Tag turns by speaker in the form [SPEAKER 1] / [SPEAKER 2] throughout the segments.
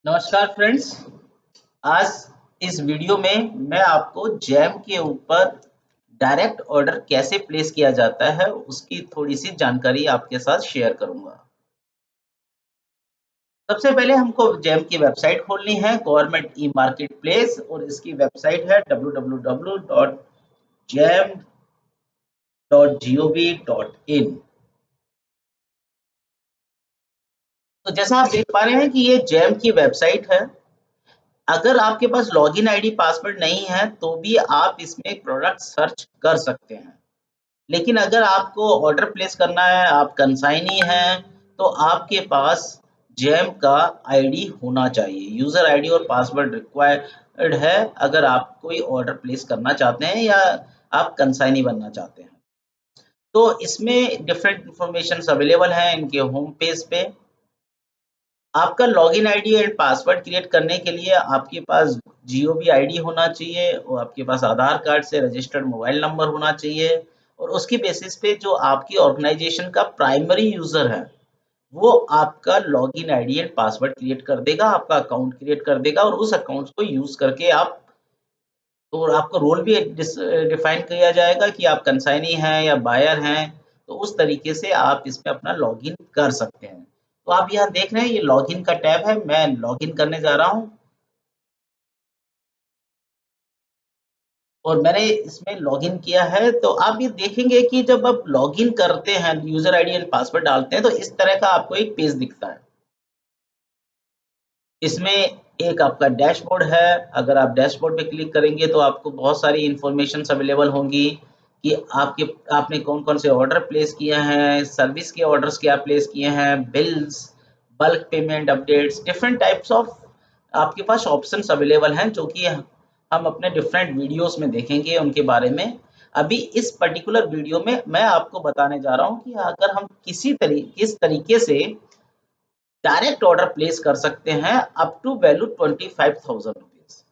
[SPEAKER 1] नमस्कार फ्रेंड्स। आज इस वीडियो में मैं आपको जैम के ऊपर डायरेक्ट ऑर्डर कैसे प्लेस किया जाता है उसकी थोड़ी सी जानकारी आपके साथ शेयर करूंगा। सबसे पहले हमको जैम की वेबसाइट खोलनी है, गवर्नमेंट ई मार्केट प्लेस, और इसकी वेबसाइट है www.jam.gov.in। तो जैसा आप देख पा रहे हैं कि ये जैम की वेबसाइट है। अगर आपके पास लॉगिन आईडी पासवर्ड नहीं है तो भी आप इसमें प्रोडक्ट सर्च कर सकते हैं। लेकिन अगर आपको ऑर्डर प्लेस करना है, आप कंसाइनी हैं, तो आपके पास जैम का आईडी होना चाहिए। यूजर आईडी और पासवर्ड रिक्वायर्ड है अगर आप कोई ऑर्डर प्लेस करना चाहते हैं या आप कंसाइनी बनना चाहते हैं। तो इसमें डिफरेंट इंफॉर्मेशन अवेलेबल हैं इनके होम पेज पे। आपका login ID and password create करने के लिए आपके पास जीओवी आईडी होना चाहिए और आपके पास आधार कार्ड से रजिस्टर्ड मोबाइल नंबर होना चाहिए, और उसकी बेसिस पे जो आपकी ऑर्गेनाइजेशन का प्राइमरी यूजर है वो आपका login ID and password create कर देगा, आपका अकाउंट क्रिएट कर देगा, और उस अकाउंट को यूज करके आप तो आपका रोल भी डिफाइन किया जाएगा कि आप कंसाइनी हैं या बायर हैं। तो उस तरीके से आप इसमें अपना लॉगिन कर सकते हैं। तो आप यहाँ देख रहे हैं ये लॉगिन का टैब है, मैं लॉगिन करने जा रहा हूँ और मैंने इसमें लॉगिन किया है। तो आप ये देखेंगे कि जब आप लॉगिन करते हैं, यूजर आईडी एंड पासवर्ड डालते हैं, तो इस तरह का आपको एक पेज दिखता है। इसमें एक आपका डैशबोर्ड है। अगर आप डैशबोर्ड पे क्लिक करेंगे तो आपको बहुत सारी इंफॉर्मेशंस अवेलेबल होंगी कि आपने कौन-कौन से ऑर्डर प्लेस किए हैं, सर्विस के ऑर्डर्स क्या प्लेस किए हैं, bills, bulk payment updates, different types of आपके पास ऑप्शंस अवेलेबल हैं जो कि हम अपने डिफरेंट वीडियोस में देखेंगे उनके बारे में। अभी इस पर्टिकुलर वीडियो में मैं आपको बताने जा रहा हूँ कि अगर हम किस तरीके से डायरेक्ट ऑर्डर प्लेस कर सकते हैं up to value 25,000 rupees.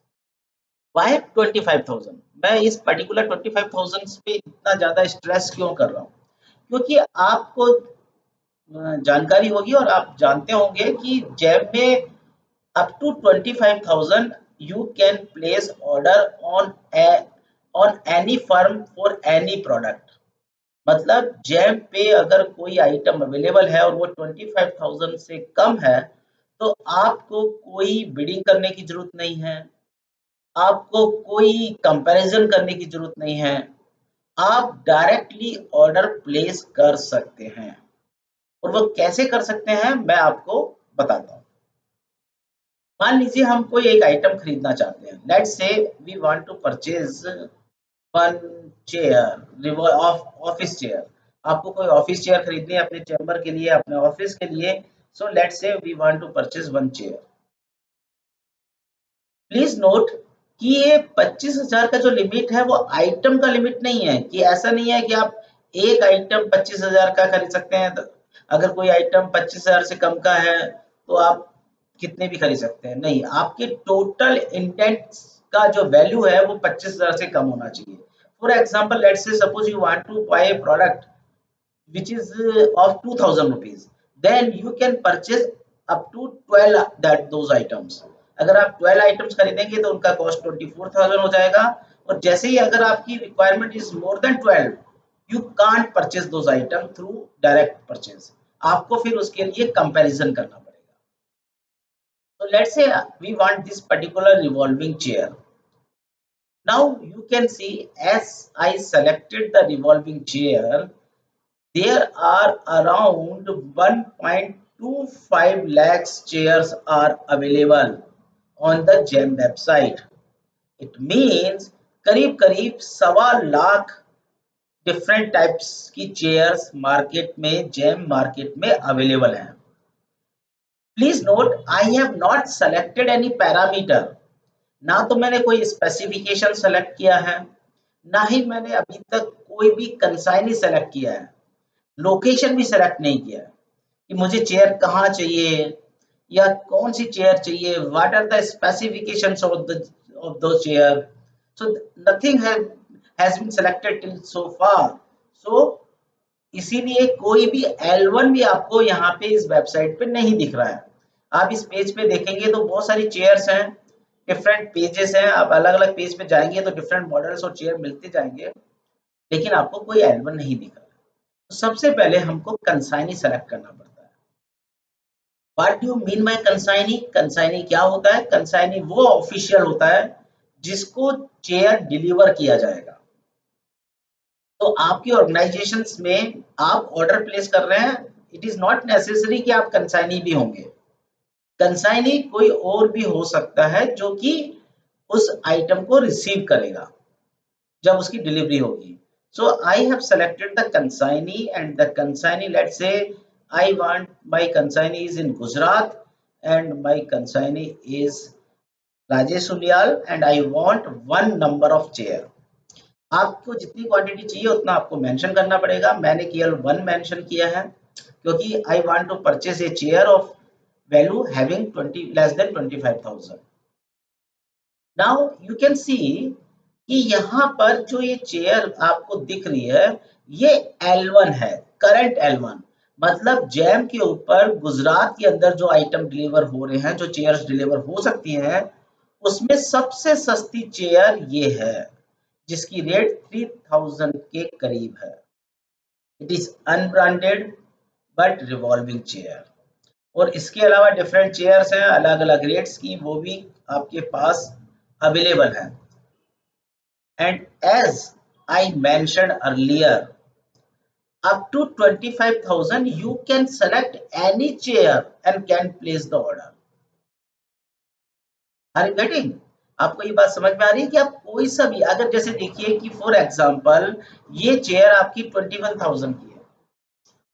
[SPEAKER 1] Why 25,000? मैं इस पर्टिकुलर 25,000 पे इतना ज्यादा स्ट्रेस क्यों कर रहा हूँ? क्योंकि आपको जानकारी होगी और आप जानते होंगे कि जैब में up to 25,000 you can place order on any firm for any product. मतलब जैम पे अगर कोई आइटम अवेलेबल है और वो 25,000 से कम है तो आपको कोई बिडिंग करने की जरूरत नहीं है, आपको कोई कंपैरिजन करने की जरूरत नहीं है, आप डायरेक्टली ऑर्डर प्लेस कर सकते हैं। और वो कैसे कर सकते हैं मैं आपको बताता हूँ। मान लीजिए हम कोई एक आइटम खरीदना चाहते हैं। Let's say we want to purchase one chair, office chair. आपको कोई ऑफिस चेयर खरीदनी है अपने चैम्बर के लिए, अपने ऑफिस के लिए। So let's say we want to purchase one chair. Please note कि ये 25,000 का जो लिमिट है वो आइटम का लिमिट नहीं है। कि ऐसा नहीं है कि आप एक आइटम 25,000 का खरीद सकते हैं। तो अगर कोई आइटम 25,000 से कम का है तो आप कितने भी खरीद सकते हैं, नहीं, आपके टोटल इंटेंट का जो वैल्यू है वो 25,000 से कम होना चाहिए। For example let's say suppose you want to buy a product which is of 2,000 rupees, then you can purchase up to 12 that those items। अगर आप 12 आइटम्स खरीदेंगे तो उनका कॉस्ट 24,000 हो जाएगा। और जैसे ही अगर आपकी requirement is more than 12, you can't purchase those item through direct purchase. आपको फिर उसके लिए कंपैरिजन करना पड़ेगा। तो let's say we want this particular revolving chair. Now you can see as I selected the revolving chair, there are around 1.25 lakhs chairs are available on the GEM website. It means करीब करीब 1.25 lakh different types की chairs market में, GeM market में available हैं। Please note I have not selected any parameter. ना तो मैंने कोई स्पेसिफिकेशन सेलेक्ट किया है, ना ही मैंने अभी तक कोई भी कंसाइनी सेलेक्ट किया है, लोकेशन भी सेलेक्ट नहीं किया है कि मुझे चेयर कहाँ चाहिए या कौन सी चेयर चाहिए, what are the specifications of दो chair. So nothing has been selected till so far. So इसीलिए कोई भी L1 भी आपको यहाँ पे इस वेबसाइट पे नहीं दिख रहा है। आप इस पेज पे देखेंगे तो बहुत सारी चेयर्स हैं, डिफरेंट पेजेस हैं। आप अलग अलग पेज पे जाएंगे तो डिफरेंट मॉडल्स और चेयर मिलते जाएंगे, लेकिन आपको कोई L1 नहीं दिख रहा। तो सबसे पहले हमको कंसाइनी सेलेक्ट करना पड़ता है। What do mean by consignee? Consignee क्या होता है? कंसाइनी वो ऑफिशियल होता है जिसको चेयर डिलीवर किया जाएगा। तो आपकी ऑर्गेनाइजेशंस में आप ऑर्डर प्लेस कर रहे हैं, इट इज नॉट नेसेसरी कि आप कंसाइनी भी होंगे। कंसाइनी कोई और भी हो सकता है जो कि उस आइटम को रिसीव करेगा जब उसकी डिलीवरी होगी। So I have selected the consignee and the consignee, let's say I want my consignee is in Gujarat and my consignee is Rajesh Uliyal and I want 1 number of chair. आपको जितनी क्वांटिटी चाहिए उतना आपको मेंशन करना पड़ेगा। मैंने केवल 1 मेंशन किया है क्योंकि I want to purchase a chair of value having 20 less than 25,000। Now you can see कि यहाँ पर जो ये चेयर आपको दिख रही है ये L1 है, करंट L1। मतलब जैम के ऊपर गुजरात के अंदर जो आइटम डिलीवर हो रहे हैं, जो चेयर्स डिलीवर हो सकती हैं, उसमें सबसे सस्ती चेयर ये है जिसकी रेट 3000 के करीब है। It is unbranded but revolving chair. और इसके अलावा डिफरेंट चेयर्स हैं अलग अलग रेट्स की, वो भी आपके पास अवेलेबल हैं। And as I mentioned earlier, up to 25,000 you can select any chair and can place the order. Are you getting? आपको ये बात समझ में आ रही है कि आप कोई सा भी, अगर जैसे देखिए कि फॉर एग्जांपल ये चेयर आपकी 21,000 की है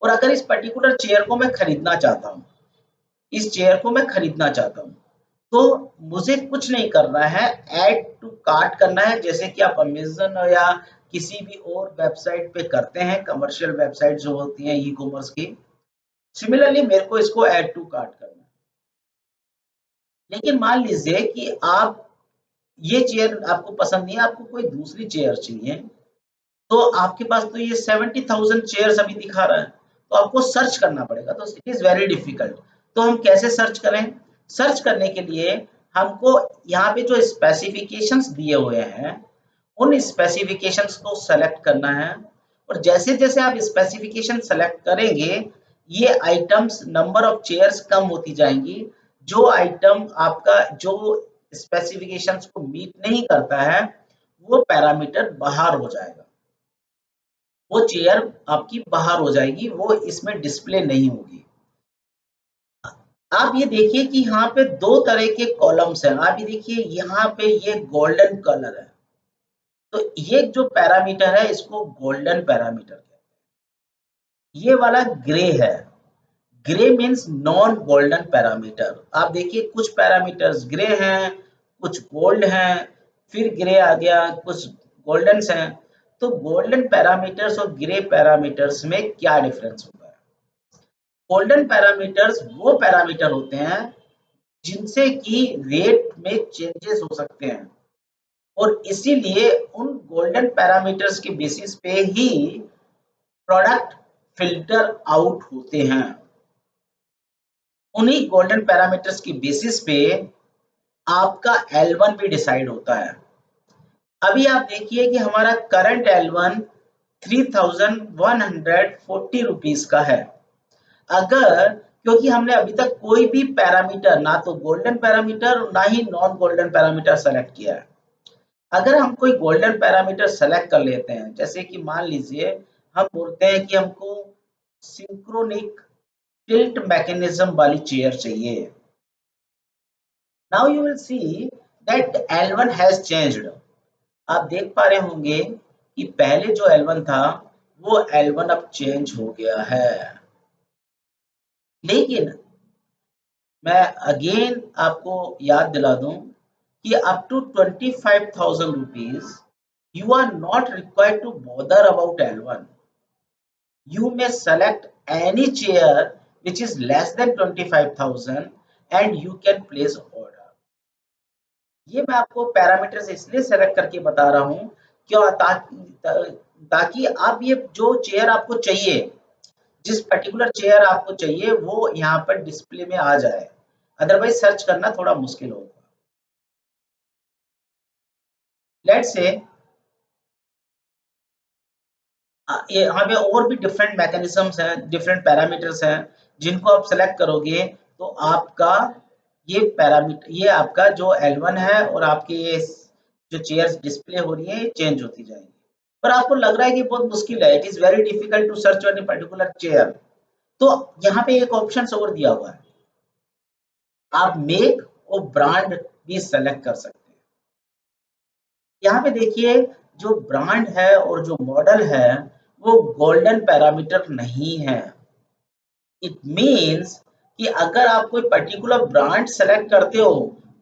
[SPEAKER 1] और अगर इस पर्टिकुलर चेयर को मैं खरीदना चाहता हूँ, इस चेयर को मैं खरीदना चाहता हूँ, तो मुझे कुछ नहीं करना है, ऐड टू कार्ट करना है, जैसे कि आप अमेज़न या किसी भी और वेबसाइट पे करते हैं, कमर्शियल वेबसाइट जो होती हैं ई कॉमर्स की। सिमिलरली मेरे को इसको ऐड टू कार्ट करना है। लेकिन मान लीजिए कि आप ये चेयर आपको पसंद नहीं है, आपको कोई दूसरी चेयर चाहिए, तो आपके पास तो ये 70,000 चेयर्स अभी दिखा रहा है, तो आपको सर्च करना पड़ेगा, तो इट इज वेरी डिफिकल्ट। तो हम कैसे सर्च करें? सर्च करने के लिए हमको यहाँ पे जो स्पेसिफिकेशंस दिए हुए हैं उन स्पेसिफिकेशंस को सेलेक्ट करना है, और जैसे जैसे आप स्पेसिफिकेशन सेलेक्ट करेंगे ये आइटम्स नंबर ऑफ चेयर्स कम होती जाएंगी। जो आइटम आपका जो स्पेसिफिकेशंस को मीट नहीं करता है वो पैरामीटर बाहर हो जाएगा, वो चेयर आपकी बाहर हो जाएगी, वो इसमें डिस्प्ले नहीं होगी। आप ये देखिए कि यहाँ पे 2 तरह के कॉलम्स हैं। आप ये देखिए यहाँ पे ये गोल्डन कलर है, तो ये जो पैरामीटर है इसको गोल्डन पैरामीटर कहते हैं। ये वाला ग्रे है, grey means non golden parameter. आप देखिए कुछ पैरामीटर्स ग्रे हैं, कुछ गोल्ड हैं, फिर ग्रे आ गया, कुछ गोल्डन्स हैं। तो गोल्डन पैरामीटर्स और ग्रे पैरामीटर्स में क्या डिफरेंस होता है? गोल्डन पैरामीटर्स वो पैरामीटर होते हैं जिनसे कि रेट में चेंजेस हो सकते हैं, और इसीलिए उन गोल्डन पैरामीटर्स के बेसिस पे ही प्रोडक्ट फिल्टर आउट होते हैं। उन्हीं गोल्डन पैरामीटर्स की बेसिस पे आपका L1 भी डिसाइड होता है। अभी आप देखिए कि हमारा करंट L1 3,140 रुपीज का है। अगर, क्योंकि हमने अभी तक कोई भी पैरामीटर, ना तो गोल्डन पैरामीटर ना ही नॉन गोल्डन पैरामीटर सेलेक्ट किया है। अगर हम कोई गोल्डन पैरामीटर सेलेक्ट कर लेते हैं, जैसे कि मान लीजिए हम बोलते हैं कि हमको सिंक्रोनिक टिल्ट मैकेनिज्म वाली चेयर चाहिए। Now you will see that L1 has changed. आप देख पा रहे होंगे कि पहले जो L1 था वो L1 अब चेंज हो गया है। लेकिन मैं अगेन आपको याद दिला दूं कि up to 25,000 rupees you are not required to bother about L1. You may select any chair which is less than 25,000 and you can place order. ये मैं आपको पैरामीटर्स इसलिए सेलेक्ट करके बता रहा हूँ क्यों, ताकि आप ये जो चेयर आपको चाहिए, जिस पर्टिकुलर चेयर आपको चाहिए वो यहाँ पर डिस्प्ले में आ जाए। अदरवाइज सर्च करना थोड़ा मुश्किल होगा। लेट्स से ये यहाँ पे और भी डिफरेंट मैकेनिज्म्स हैं, डिफरेंट पैरामीटर्स हैं, जिनको आप सेलेक्ट करोगे तो आपका ये पैरामीटर, ये आपका जो L1 है और आपके ये जो चेयर्स डिस्प्ले हो रही है ये चेंज होती जाएंगी। पर आपको लग रहा है कि बहुत मुश्किल है, it is very difficult to search on a particular chair, तो यहाँ पे एक ऑप्शन और दिया हुआ है, आप मेक और ब्रांड भी सेलेक्ट कर सकते हैं। यहाँ पे देखिए जो ब्रांड है और जो मॉडल है वो गोल्डन पैरामीटर नहीं है। इट मीन्स कि अगर आप कोई पर्टिकुलर ब्रांड सेलेक्ट करते हो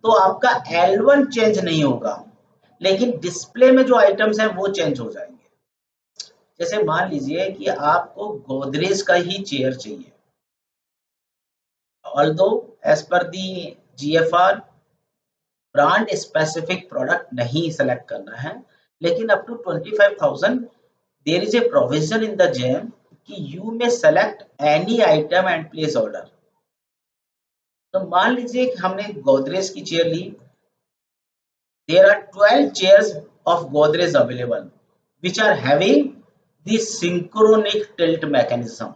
[SPEAKER 1] तो आपका L1 चेंज नहीं होगा, लेकिन डिस्प्ले में जो आइटम्स हैं वो चेंज हो जाएंगे। जैसे मान लीजिए कि आपको गोदरेज का ही चेयर चाहिए, although as per the GFR brand specific product नहीं सेलेक्ट करना है, लेकिन up to 25,000 there is a provision in the GeM कि you may select any item and place order. तो मान लीजिए कि हमने गोदरेज की चेयर ली, there are 12 chairs of Godrej available which are having the synchronic tilt mechanism।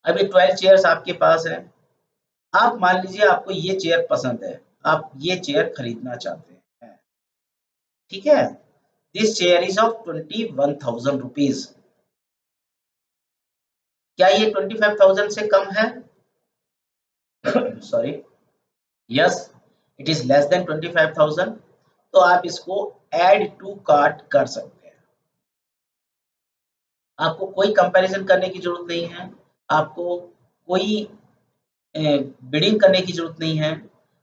[SPEAKER 1] अभी 12 चेयर्स आपके पास है, आप मान लीजिए आपको ये चेयर पसंद है, आप ये चेयर खरीदना चाहते हैं, ठीक है। This chair is of 21,000 rupees. क्या ये 25,000 से कम है? Sorry, yes, it is less than 25,000, तो आप इसको ऐड टू कार्ट कर सकते हैं। आपको कोई कंपैरिजन करने की जरूरत नहीं है, आपको कोई बिडिंग करने की जरूरत नहीं है।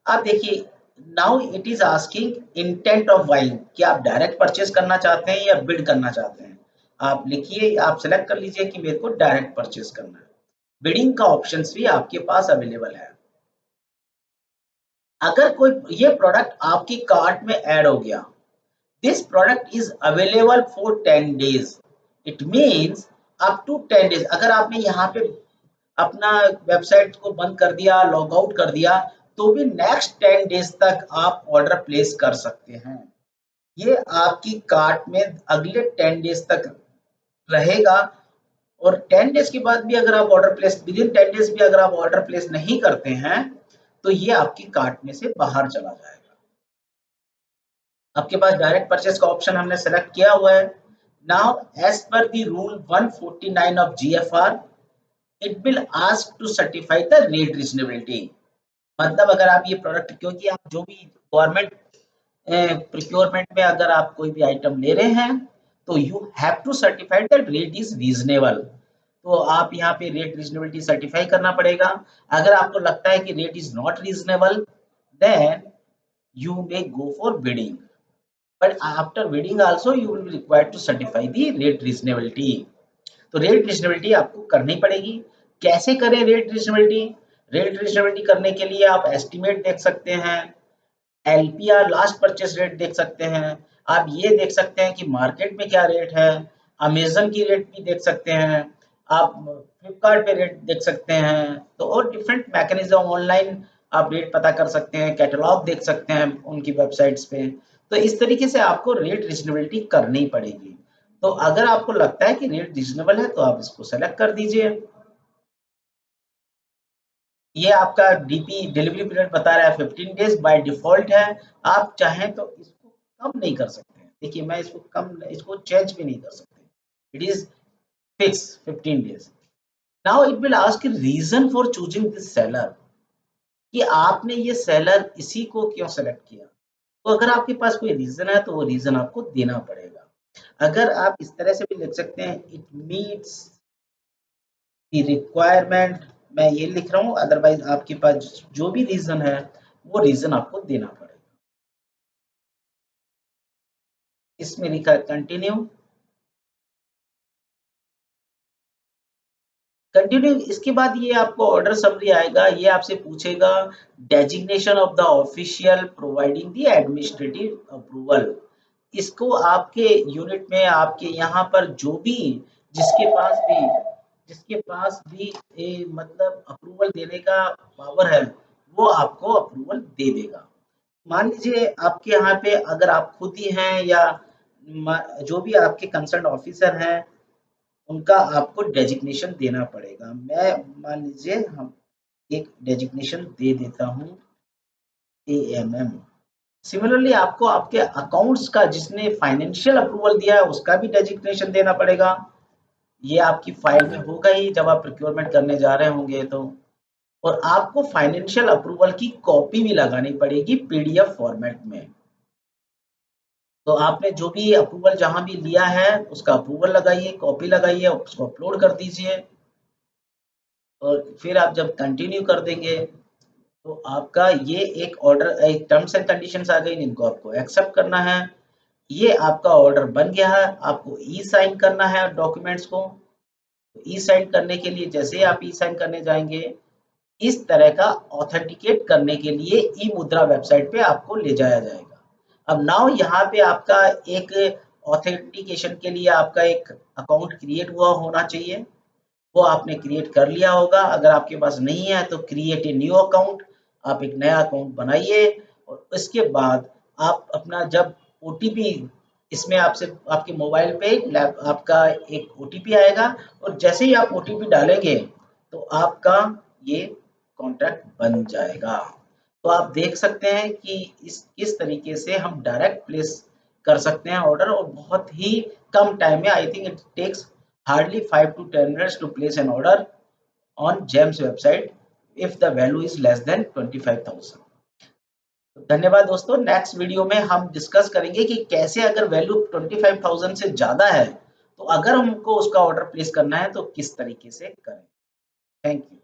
[SPEAKER 1] आप देखिए now it is asking intent of buying, कि आप डायरेक्ट परचेज करना चाहते हैं या बिड करना चाहते हैं। आप लिखिए, आप सेलेक्ट कर लीजिए कि मेरे को डायरेक्ट परचेज करना है। बिडिंग का ऑप्शंस भी आपके पास अवेलेबल है। अगर कोई ये प्रोडक्ट आपकी कार्ट में ऐड हो गया, this product is available for 10 days, it means up to 10 days. अगर आपने यहाँ पे अपना वेबसाइट को बंद कर दिया, लॉग आउट कर दिया, तो भी नेक्स्ट 10 डेज तक आप ऑर्डर प्लेस कर सकते हैं। ये आपकी कार्ट में अगले 10 डेज तक रहेगा, और 10 डेज के बाद भी अगर आप order place, with in 10 days भी अगर आप ऑर्डर प्लेस नहीं करते हैं तो ये आपकी कार्ट में से बाहर चला जाएगा। आपके पास डायरेक्ट परचेस का ऑप्शन हमने सेलेक्ट किया हुआ है। Now as per the rule 149 of GFR, it will ask to certify the rate reasonability. मतलब अगर आप ये प्रोडक्ट, क्योंकि आप जो भी गवर्नमेंट प्रोक्योरमेंट में अगर आप कोई भी आइटम ले रहे हैं तो you have to certify that rate is reasonable, तो आप यहाँ पे रेट रीजनेबिलिटी सर्टिफाई करना पड़ेगा। अगर आपको लगता है कि rate is not reasonable, then you may go for bidding, but after bidding also you will be required to certify the rate reasonability। तो रेट रीजनेबिलिटी आपको करनी पड़ेगी। कैसे करें रेट रीजनेबिलिटी? रेट रीजनेबिलिटी करने के लिए आप एस्टिमेट देख सकते हैं, LPR लास्ट परचेस रेट देख सकते हैं, आप ये देख सकते हैं कि मार्केट में क्या रेट है, अमेजन की रेट भी देख सकते हैं, आप फ्लिपकार्ट पे रेट देख सकते हैं। तो और डिफरेंट मैकेनिज्म, ऑनलाइन आप रेट पता कर सकते हैं, कैटलॉग देख सकते हैं उनकी वेबसाइट्स पे। तो इस तरीके से आपको रेट रीजनेबिलिटी करनी पड़ेगी। तो अगर आपको लगता है कि रेट रीजनेबल है तो आप इसको सेलेक्ट कर दीजिए। ये आपका डीपी डिलीवरी पीरियड बता रहा है 15 डेज बाय डिफॉल्ट है। आप चाहें तो इसको कम नहीं कर सकते हैं। देखिए मैं इसको कम, इसको चेंज भी नहीं कर सकते, it is fix 15 days. Now it will ask reason for choosing this seller, कि आपने ये सेलर इसी को क्यों सेलेक्ट किया। तो अगर आपके पास कोई रीजन है तो वो रीजन आपको देना पड़ेगा। अगर आप इस तरह से भी लिख सकते हैं, इट मीट्स द रिक्वायरमेंट, मैं ये लिख रहा हूँ, अदरवाइज आपके पास जो भी रीजन है वो रीजन आपको देना पड़ेगा। इसमें लिखा है कंटिन्यू, कंटिन्यू। इसके बाद ये आपको ऑर्डर समरी आएगा, ये आपसे पूछेगा designation of the official providing the administrative approval. इसको आपके यूनिट में, आपके यहाँ पर जो भी जिसके पास भी मतलब अप्रूवल अप्रूवल देने का पावर है वो आपको अप्रूवल दे देगा। मान लीजिए आपके यहाँ पे अगर आप खुद ही हैं या जो भी आपके कंसर्न ऑफिसर हैं उनका आपको डेजिग्नेशन देना पड़ेगा। मैं मान लीजिए हम एक डेजिग्नेशन दे देता हूँ AMM। सिमिलरली आपको आपके अकाउंट्स का जिसने फाइनेंशियल अप्रूवल दिया है उसका भी डेजिग्नेशन देना पड़ेगा। ये आपकी फाइल में होगा ही जब आप प्रोक्योरमेंट करने जा रहे होंगे तो। और आपको फाइनेंशियल अप्रूवल की कॉपी भी लगानी पड़ेगी PDF फॉर्मेट में। तो आपने जो भी अप्रूवल जहां भी लिया है उसका अप्रूवल लगाइए, कॉपी लगाइए, उसको अपलोड कर दीजिए और फिर आप जब कंटिन्यू कर देंगे तो आपका ये एक ऑर्डर, एक टर्म्स एंड कंडीशंस आ गई जिनको आपको एक्सेप्ट करना है। ये आपका ऑर्डर बन गया है। आपको ई साइन करना है डॉक्यूमेंट्स को। ई साइन करने के लिए जैसे ही आप ई साइन करने जाएंगे इस तरह का ऑथेंटिकेट करने के लिए ई मुद्रा वेबसाइट पे आपको ले जाया जाएगा। अब नाउ यहाँ पे आपका एक ऑथेंटिकेशन के लिए आपका एक अकाउंट क्रिएट हुआ होना चाहिए, वो आपने क्रिएट कर लिया होगा। अगर आपके पास नहीं है तो क्रिएट ए न्यू अकाउंट, आप एक नया अकाउंट बनाइए और उसके बाद आप अपना जब ओटीपी इसमें आपसे आपके मोबाइल पे आपका एक ओटीपी आएगा और जैसे ही आप ओटीपी डालेंगे तो आपका ये कॉन्ट्रैक्ट बन जाएगा। तो आप देख सकते हैं कि इस तरीके से हम डायरेक्ट प्लेस कर सकते हैं ऑर्डर और बहुत ही कम टाइम में। I think it takes hardly 5 to 10 minutes to place an order on GEMS website if the value is less than 25,000। धन्यवाद दोस्तों। नेक्स्ट वीडियो में हम डिस्कस करेंगे कि कैसे अगर वैल्यू 25,000 से ज्यादा है तो अगर हमको उसका ऑर्डर प्लेस करना है तो किस तरीके से करें। Thank you.